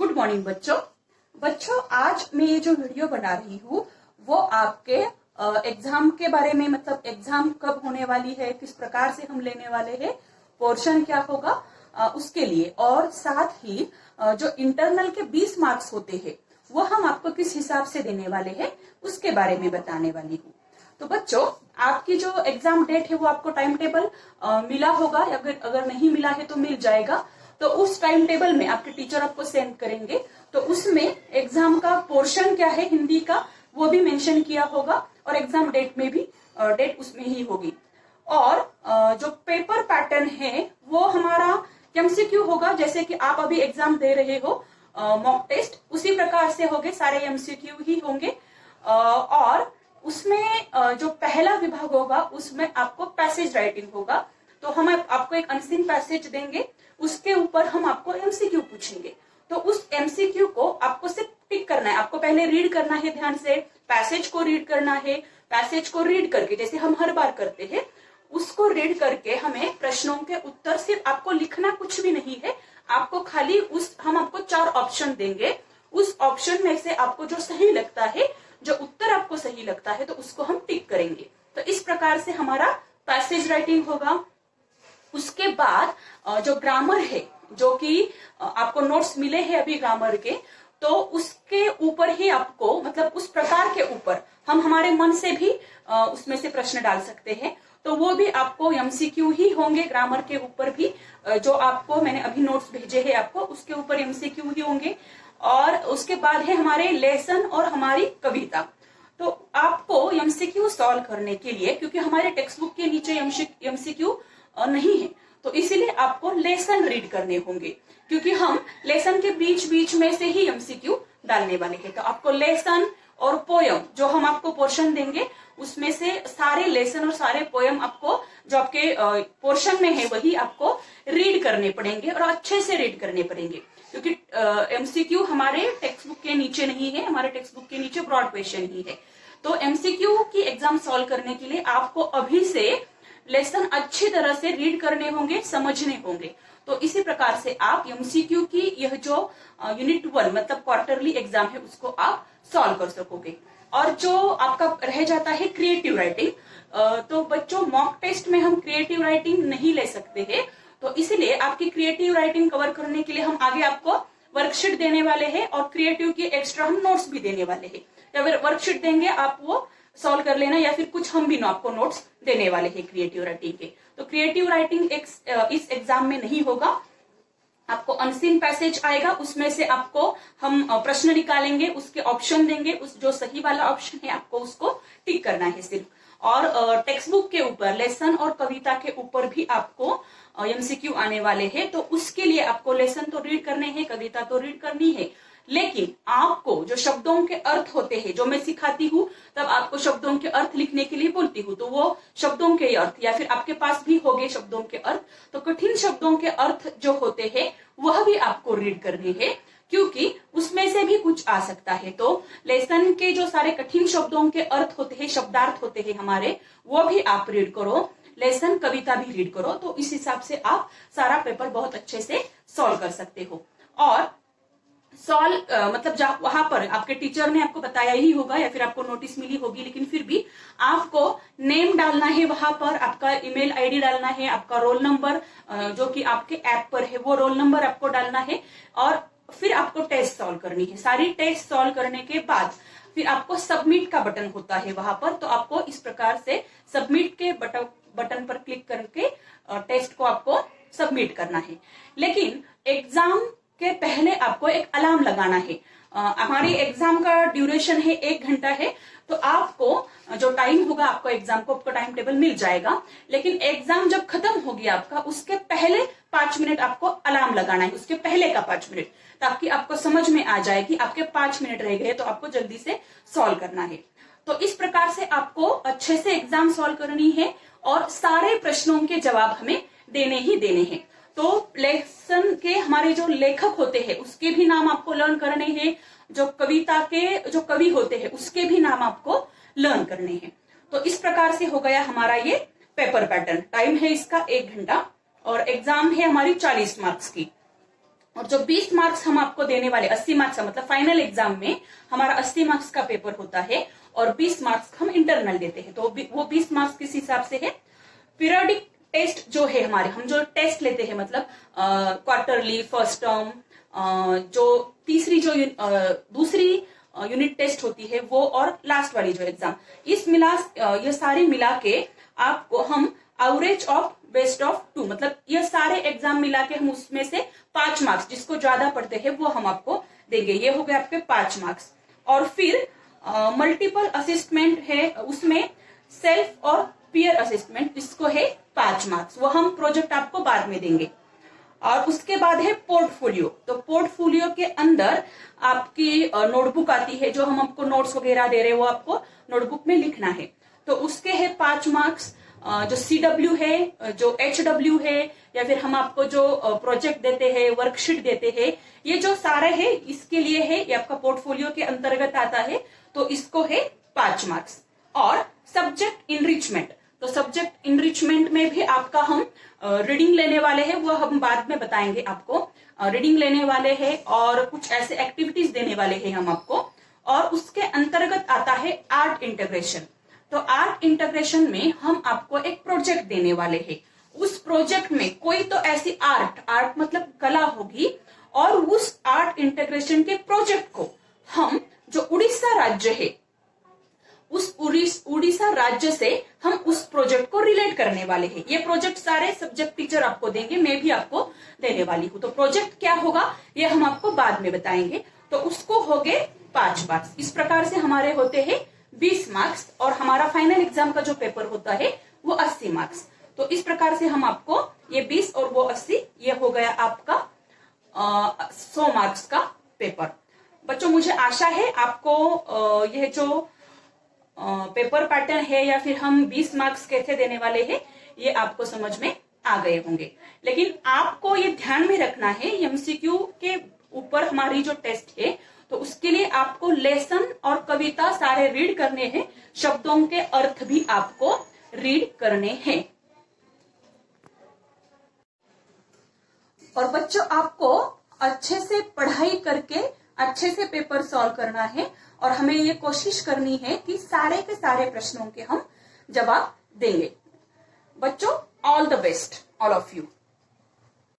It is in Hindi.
गुड मॉर्निंग बच्चों। आज मैं ये जो वीडियो बना रही हूँ वो आपके एग्जाम के बारे में, मतलब एग्जाम कब होने वाली है, किस प्रकार से हम लेने वाले हैं, पोर्शन क्या होगा उसके लिए, और साथ ही जो इंटरनल के 20 मार्क्स होते हैं वो हम आपको किस हिसाब से देने वाले हैं उसके बारे में बताने वाली हूँ। तो बच्चों, आपकी जो एग्जाम डेट है वो आपको टाइम टेबल मिला होगा, अगर नहीं मिला है तो मिल जाएगा। तो उस टाइम टेबल में आपके टीचर आपको सेंड करेंगे, तो उसमें एग्जाम का पोर्शन क्या है हिंदी का वो भी मेंशन किया होगा, और एग्जाम डेट में भी डेट उसमें ही होगी। और जो पेपर पैटर्न है वो हमारा एमसीक्यू होगा, जैसे कि आप अभी एग्जाम दे रहे हो मॉक टेस्ट, उसी प्रकार से होंगे, सारे एमसीक्यू ही होंगे। और उसमें जो पहला विभाग होगा उसमें आपको पैसेज राइटिंग होगा। तो हम आपको एक अनसीन पैसेज देंगे, उसके ऊपर हम आपको एमसीक्यू पूछेंगे। तो उस एमसीक्यू को आपको सिर्फ टिक करना है, आपको पहले रीड करना है ध्यान से, पैसेज को रीड करना है। पैसेज को रीड करके, जैसे हम हर बार करते हैं, उसको रीड करके हमें प्रश्नों के उत्तर, सिर्फ आपको लिखना कुछ भी नहीं है, आपको खाली हम आपको 4 ऑप्शन देंगे, उस ऑप्शन में से आपको जो सही लगता है, जो उत्तर आपको सही लगता है, तो उसको हम टिक करेंगे। तो इस प्रकार से हमारा पैसेज राइटिंग होगा। उसके बाद जो ग्रामर है, जो कि आपको नोट्स मिले हैं अभी ग्रामर के, तो उसके ऊपर ही आपको, मतलब उस प्रकार के ऊपर हम हमारे मन से भी उसमें से प्रश्न डाल सकते हैं। तो वो भी आपको एमसीक्यू ही होंगे, ग्रामर के ऊपर भी जो आपको मैंने अभी नोट्स भेजे हैं आपको, उसके ऊपर एमसीक्यू ही होंगे। और उसके बाद है हमारे लेसन और हमारी कविता। तो आपको एमसीक्यू सॉल्व करने के लिए, क्योंकि हमारे टेक्स्ट बुक के नीचे एमसीक्यू नहीं है, तो इसीलिए आपको लेसन रीड करने होंगे, क्योंकि हम लेसन के बीच बीच में से ही एमसीक्यू डालने वाले हैं। तो आपको लेसन और पोयम, जो हम आपको पोर्शन देंगे, उसमें से सारे लेसन और सारे पोयम आपको जो आपके पोर्शन में है वही आपको रीड करने पड़ेंगे, और अच्छे से रीड करने पड़ेंगे, क्योंकि एमसीक्यू हमारे टेक्स्ट बुक के नीचे नहीं है, हमारे टेक्स्ट बुक के नीचे ब्रॉड क्वेश्चन ही है। तो एमसीक्यू की एग्जाम सॉल्व करने के लिए आपको अभी से लेसन अच्छी तरह से रीड करने होंगे, समझने होंगे। तो इसी प्रकार से आप एमसीक्यू की यह जो यूनिट 1 मतलब क्वार्टरली एग्जाम है उसको आप सॉल्व कर सकोगे। और जो आपका रह जाता है क्रिएटिव राइटिंग, तो बच्चों मॉक टेस्ट में हम क्रिएटिव राइटिंग नहीं ले सकते हैं, तो इसीलिए आपकी क्रिएटिव राइटिंग कवर करने के लिए हम आगे आपको वर्कशीट देने वाले हैं, और क्रिएटिव की एक्स्ट्रा हम नोट्स भी देने वाले हैं। या फिर वर्कशीट देंगे, आप वो सॉल्व कर लेना, या फिर कुछ हम भी आपको नोट्स देने वाले हैं क्रिएटिव राइटिंग के। तो क्रिएटिव राइटिंग इस एग्जाम में नहीं होगा, आपको अनसीन पैसेज आएगा, उसमें से आपको हम प्रश्न निकालेंगे, उसके ऑप्शन देंगे, उस जो सही वाला ऑप्शन है आपको उसको टिक करना है सिर्फ। और टेक्स्ट बुक के ऊपर लेसन और कविता के ऊपर भी आपको एमसीक्यू आने वाले हैं, तो उसके लिए आपको लेसन तो रीड करने हैं, कविता तो रीड करनी है, लेकिन आपको जो शब्दों के अर्थ होते हैं, जो मैं सिखाती हूँ तब आपको शब्दों के अर्थ लिखने के लिए बोलती हूँ, तो वो शब्दों के अर्थ, या फिर आपके पास भी होंगे शब्दों के अर्थ, तो कठिन शब्दों के अर्थ जो होते हैं वह भी आपको रीड करने हैं, क्योंकि उसमें से भी कुछ आ सकता है। तो लेसन के जो सारे कठिन शब्दों के अर्थ होते हैं, शब्दार्थ होते हैं हमारे, वो भी आप रीड करो, लेसन कविता भी रीड करो। तो इस हिसाब से आप सारा पेपर बहुत अच्छे से सॉल्व कर सकते हो। और मतलब जहाँ वहां पर आपके टीचर ने आपको बताया ही होगा, या फिर आपको नोटिस मिली होगी, लेकिन फिर भी आपको नेम डालना है वहां पर, आपका ईमेल आईडी डालना है, आपका रोल नंबर जो कि आपके ऐप पर है वो रोल नंबर आपको डालना है, और फिर आपको टेस्ट सॉल्व करनी है। सारी टेस्ट सॉल्व करने के बाद फिर आपको सबमिट का बटन होता है वहां पर, तो आपको इस प्रकार से सबमिट के बटन पर क्लिक करके टेस्ट को आपको सबमिट करना है। लेकिन एग्जाम के पहले आपको एक अलार्म लगाना है। हमारी एग्जाम का ड्यूरेशन है 1 घंटा है, तो आपको जो टाइम होगा, आपको एग्जाम को आपको टाइम टेबल मिल जाएगा, लेकिन एग्जाम जब खत्म होगी आपका, उसके पहले 5 मिनट आपको अलार्म लगाना है, उसके पहले का 5 मिनट, ताकि आपको समझ में आ जाए कि आपके 5 मिनट रह गए, तो आपको जल्दी से सॉल्व करना है। तो इस प्रकार से आपको अच्छे से एग्जाम सॉल्व करनी है, और सारे प्रश्नों के जवाब हमें देने ही देने हैं। तो लेसन के हमारे जो लेखक होते हैं उसके भी नाम आपको लर्न करने हैं, जो कविता के जो कवि होते हैं उसके भी नाम आपको लर्न करने हैं। तो इस प्रकार से हो गया हमारा ये पेपर पैटर्न। टाइम है इसका 1 घंटा, और एग्जाम है हमारी 40 मार्क्स की। और जो 20 मार्क्स हम आपको देने वाले, 80 मार्क्स का मतलब फाइनल एग्जाम में हमारा 80 मार्क्स का पेपर होता है और 20 मार्क्स हम इंटरनल देते हैं। तो वो 20 मार्क्स किस हिसाब से है, पीरियोडिक टेस्ट जो है हमारे, हम जो टेस्ट लेते हैं मतलब क्वार्टरली, फर्स्ट टर्म, जो तीसरी जो दूसरी यूनिट टेस्ट होती है वो, और लास्ट वाली जो एग्जाम, ये सारी मिला के आपको हम एवरेज ऑफ बेस्ट ऑफ 2, मतलब ये सारे एग्जाम मिला के हम उसमें से 5 मार्क्स, जिसको ज्यादा पढ़ते हैं वो हम आपको देंगे। ये हो गए आपके 5 मार्क्स। और फिर मल्टीपल असिस्टमेंट है, उसमें सेल्फ और पीयर असिस्टमेंट, जिसको है 5 मार्क्स, वो हम प्रोजेक्ट आपको बाद में देंगे। और उसके बाद है पोर्टफोलियो। तो पोर्टफोलियो के अंदर आपकी नोटबुक आती है, जो हम आपको नोट्स वगैरह दे रहे हैं वो आपको नोटबुक में लिखना है। तो उसके है 5 मार्क्स। जो CW है, जो HW है, या फिर हम आपको जो प्रोजेक्ट देते हैं, वर्कशीट देते हैं, ये जो सारे है इसके लिए है, ये आपका पोर्टफोलियो के अंतर्गत आता है, तो इसको है 5 मार्क्स। और सब्जेक्ट इनरिचमेंट, तो सब्जेक्ट इनरिचमेंट में भी आपका हम रीडिंग लेने वाले हैं, वो हम बाद में बताएंगे आपको। रीडिंग लेने वाले हैं और कुछ ऐसे एक्टिविटीज देने वाले हैं हम आपको। और उसके अंतर्गत आता है आर्ट इंटीग्रेशन। तो आर्ट इंटीग्रेशन में हम आपको एक प्रोजेक्ट देने वाले हैं। उस प्रोजेक्ट में कोई तो ऐसी आर्ट मतलब कला होगी, और उस आर्ट इंटीग्रेशन के प्रोजेक्ट को हम, जो उड़ीसा राज्य है, उस उड़ीसा राज्य से हम उस प्रोजेक्ट को रिलेट करने वाले हैं। ये प्रोजेक्ट सारे सब्जेक्ट टीचर आपको देंगे, मैं भी आपको देने वाली हूँ। तो प्रोजेक्ट क्या होगा ये हम आपको बाद में बताएंगे। तो उसको हो गए 5 मार्क्स। इस प्रकार से हमारे होते हैं 20 मार्क्स, और हमारा फाइनल एग्जाम का जो पेपर होता है वो 80 मार्क्स। तो इस प्रकार से हम आपको ये 20 और वो 80, ये हो गया आपका 100 मार्क्स का पेपर। बच्चों मुझे आशा है आपको यह जो पेपर पैटर्न है, या फिर हम 20 मार्क्स कैसे देने वाले हैं, ये आपको समझ में आ गए होंगे। लेकिन आपको ये ध्यान में रखना है, MCQ के ऊपर हमारी जो टेस्ट है, तो उसके लिए आपको लेसन और कविता सारे रीड करने हैं, शब्दों के अर्थ भी आपको रीड करने हैं। और बच्चों आपको अच्छे से पढ़ाई करके अच्छे से पेपर सॉल्व करना है, और हमें ये कोशिश करनी है कि सारे के सारे प्रश्नों के हम जवाब देंगे। बच्चों all the best, all of you.